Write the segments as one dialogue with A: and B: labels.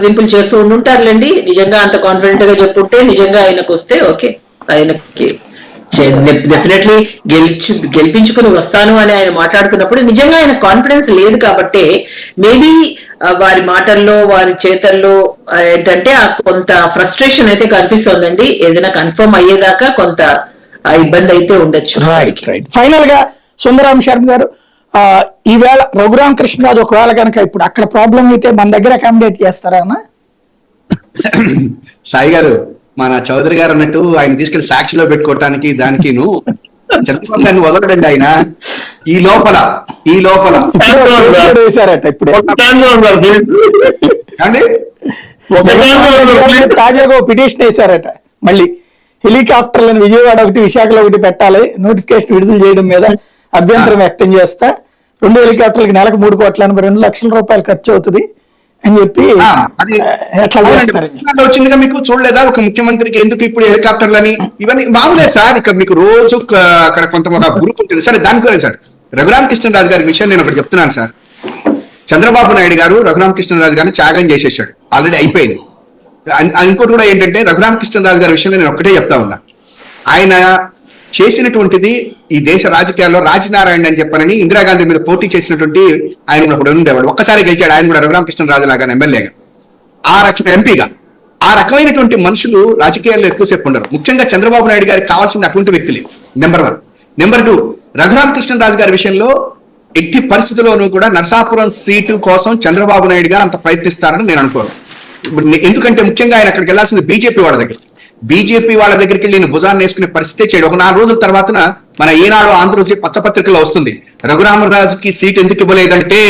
A: వాదింపులు చేస్తూ ఉండుంటారులేండి. నిజంగా అంత కాన్ఫిడెంట్ గా చెప్పుంటే నిజంగా ఆయనకు వస్తే ఓకే, ఆయనకి డెఫినెట్లీ గెలిపించుకుని వస్తాను అని ఆయన మాట్లాడుతున్నప్పుడు నిజంగా ఆయన కాన్ఫిడెన్స్ లేదు కాబట్టే మేబీ వారి మాటల్లో వారి చేతల్లో ఏంటంటే కొంత ఫ్రస్ట్రేషన్ అయితే కనిపిస్తోందండి. ఏదైనా కన్ఫర్మ్ అయ్యేదాకా కొంత ఇబ్బంది అయితే ఉండొచ్చు.
B: Right right. ఫైనల్ గా సుందరరాం శర్మ గారు, ఈవేళ రఘురామ కృష్ణరాజు ఒకవేళ కనుక ఇప్పుడు అక్కడ ప్రాబ్లం అయితే మన దగ్గర అకామిడేట్ చేస్తారా అన్న?
C: సాయి గారు, మన చౌదరి గారు అన్నట్టు ఆయన తీసుకెళ్లి సాక్షిలో పెట్టుకోవటానికి దానికి చంద్రబాబు గారిని వదలడండి. ఆయన ఈ లోపల
B: వేశారట ఇప్పుడు తాజాగా పిటిషన్ వేశారట, మళ్ళీ హెలికాప్టర్లను విజయవాడ ఒకటి విశాఖలో ఒకటి పెట్టాలి, నోటిఫికేషన్ విడుదల చేయడం మీద అభ్యంతరం వ్యక్తం చేస్తా, 2 హెలికాప్టర్లకి నెలకు 3,82 లక్షల రూపాయలు ఖర్చు అవుతుంది అని చెప్పి
C: వచ్చిందిగా. మీకు చూడలేదా ఒక ముఖ్యమంత్రికి ఎందుకు ఇప్పుడు హెలికాప్టర్లని ఇవన్నీ మామూలే సార్. ఇక్కడ మీకు రోజు అక్కడ కొంత గ్రూప్ ఉంటుంది సరే, దానికోలే సార్. రఘురామ కృష్ణరాజు గారి విషయం నేను ఒకటి చెప్తున్నాను సార్. చంద్రబాబు నాయుడు గారు రఘురామ కృష్ణరాజు గారిని త్యాగం చేసేసాడు, ఆల్రెడీ అయిపోయింది. ఇంకోటి కూడా ఏంటంటే రఘురామ కృష్ణరాజు గారి విషయంలో నేను ఒకటే చెప్తా ఉన్నా, ఆయన చేసినటువంటిది ఈ దేశ రాజకీయాల్లో రాజనారాయణ అని చెప్పనని ఇందిరాగాంధీ మీద పోటీ చేసినటువంటి ఆయన ఒకడు ఉండేవాడు. ఒక్కసారి గెలిచాడు ఆయన కూడా, రఘురామ కృష్ణరాజు లాగా ఎమ్మెల్యేగా, ఆ రకమైన ఎంపీగా. ఆ రకమైనటువంటి మనుషులు రాజకీయాల్లో ఎక్కువసేపు ఉండరు. ముఖ్యంగా చంద్రబాబు నాయుడు గారికి కావాల్సిన అటువంటి వ్యక్తులు నెంబర్ 1. నెంబర్ 2, రఘురామ కృష్ణరాజు గారి విషయంలో ఎట్టి పరిస్థితుల్లోనూ కూడా నరసాపురం సీటు కోసం చంద్రబాబు నాయుడు గారు అంత ప్రయత్నిస్తారని నేను అనుకోను. ఎందుకంటే ముఖ్యంగా ఆయన అక్కడికి వెళ్లాల్సింది బీజేపీ వాళ్ళ దగ్గరికి వెళ్ళి భుజాన్ని వేసుకునే పరిస్థితి చేయడు. ఒక 4 రోజుల తర్వాత మన ఈనాడు ఆంధ్రజ్యోతి పచ్చపత్రికలో వస్తుంది, రఘురామరాజుకి సీట్ ఎందుకు ఇవ్వలేదంటే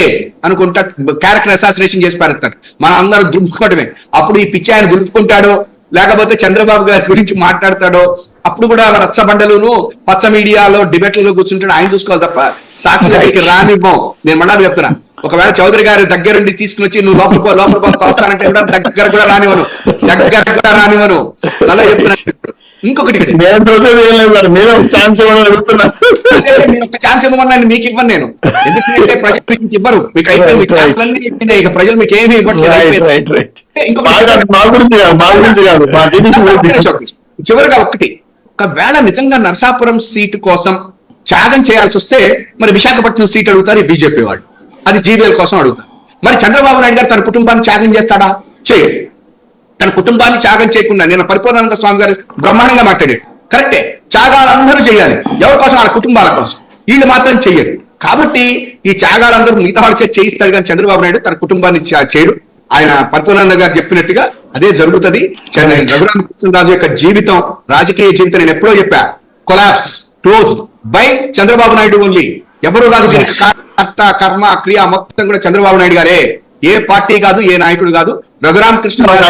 C: అనుకుంటా క్యారెక్టర్ అసాసినేషన్ చేసి పారేస్తారు. మనం అందరూ దులుపుకోవడమే. అప్పుడు ఈ పిచ్చి ఆయన దులుపుకుంటాడో లేకపోతే చంద్రబాబు గారి గురించి మాట్లాడతాడో, అప్పుడు కూడా రచ్చబండలును పచ్చ మీడియాలో డిబేట్లలో కూర్చుంటాడు. ఆయన చూసుకోవాలి తప్ప సాక్షి రానివ్వం. నేను మళ్ళీ చెప్తున్నా, ఒకవేళ చౌదరి గారి దగ్గరుండి తీసుకుని వచ్చి నువ్వు లోపలికో తోస్తానంటే కూడా దగ్గర కూడా రానివ్వను అలా చెప్తున్నా. ఇంకొకటి ఛాన్స్ ఇవ్వమన్నాను, మీకు ఇవ్వను నేను. ఎందుకంటే ప్రజలు మీకు ఇవ్వరు, మీకు అయిపోయింది. ఇక ప్రజలు మీకు ఏమి ఇవ్వట్లేదు. చివరిగా ఒకవేళ నిజంగా నరసాపురం సీటు కోసం త్యాగం చేయాల్సి వస్తే మరి విశాఖపట్నం సీట్ అడుగుతారు బీజేపీ వాళ్ళు, అది జీవీఎల్ కోసం అడుగుతారు. మరి చంద్రబాబు నాయుడు గారు తన కుటుంబాన్ని త్యాగం చేస్తాడా? చేయడు. తన కుటుంబాన్ని త్యాగం చేయకుండా నేను పరిపూర్ణానంద స్వామి గారు బ్రహ్మాండంగా మాట్లాడాడు. కరెక్టే, త్యాగాలందరూ చేయాలి. ఎవరి కోసం? వాళ్ళ కుటుంబాల కోసం. వీళ్ళు మాత్రం చెయ్యరు. కాబట్టి ఈ త్యాగాలందరూ మిగతా వాళ్ళు చేయిస్తాడు, కానీ చంద్రబాబు నాయుడు తన కుటుంబాన్ని చేయడు. ఆయన పరిపూర్ణానంద గారు చెప్పినట్టుగా అదే జరుగుతుంది. రఘురామ కృష్ణరాజు యొక్క జీవితం, రాజకీయ జీవితం నేను ఎప్పుడో చెప్పా, collapse closed by Chandrababu Naidu only. ఎవరు కాదు దీనికి కర్త కర్మ క్రియ మొత్తం కూడా చంద్రబాబు నాయుడు గారే. ఏ పార్టీ కాదు, ఏ నాయకుడు కాదు. రఘురామ కృష్ణరాజు